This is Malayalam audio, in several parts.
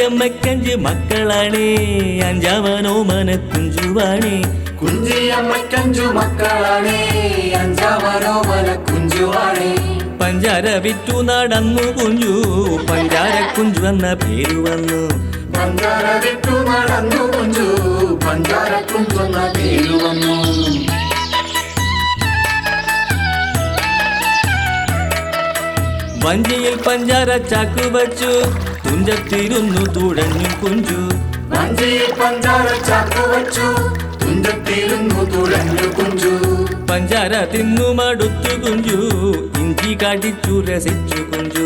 കുഞ്ചിയമ്മക്കഞ്ച് മക്കളാണേ അഞ്ചാമനോ മനക്കുഞ്ചുവാണേ. കുഞ്ചിയമ്മക്കഞ്ചു മക്കളാണേ അഞ്ചാമനോ മനക്കുഞ്ചുവാണേ. പഞ്ചാര വിറ്റു നടന്നു കുഞ്ചു പഞ്ചാര കുഞ്ചു എന്ന പേരു വന്നു. പഞ്ചാര വിറ്റു നടന്നു കുഞ്ചു പഞ്ചാര കുഞ്ചു എന്ന പേരു വന്നു. വഞ്ചിയിൽ പഞ്ചാര ചാക്കു വച്ചു തുഞ്ചത്തിരുന്നു തുഴഞ്ഞു കുഞ്ചു. വഞ്ചിയിൽ പഞ്ചാര ചാക്കു വച്ചു തുഞ്ചത്തിരുന്നു തുഴഞ്ഞു കുഞ്ചു. പഞ്ചാര തിന്നു മടുത്തു കുഞ്ചു ഇഞ്ചി കടിച്ചു രസിച്ചു കുഞ്ചു.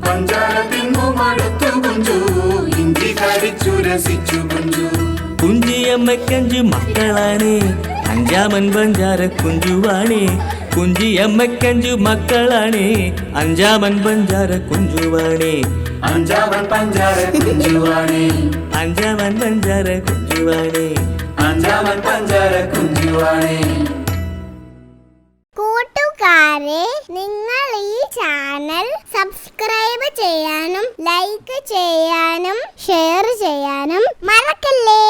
പഞ്ചാര തിന്നു മടുത്തു കുഞ്ചു ഇഞ്ചി കടിച്ചു രസിച്ചു കുഞ്ചു. കുഞ്ചിയമ്മക്കഞ്ച് മക്കളാണേ അഞ്ചാമൻ പഞ്ചാര കുഞ്ചുവാണേ. കുഞ്ചിയമ്മക്കഞ്ചു മക്കളാണേ അഞ്ചാമൻ പഞ്ചാര കുഞ്ചുവാണേ. അഞ്ചാമൻ പഞ്ചാര കുഞ്ചുവാണേ. അഞ്ചാമൻ പഞ്ചാര കുഞ്ചുവാണേ. അഞ്ചാമൻ പഞ്ചാര കുഞ്ചുവാണേ. കൂട്ടുകാരെ, നിങ്ങൾ ഈ ചാനൽ സബ്സ്ക്രൈബ് ചെയ്യാനും ലൈക്ക് ചെയ്യാനും ഷെയർ ചെയ്യാനും മറക്കല്ലേ.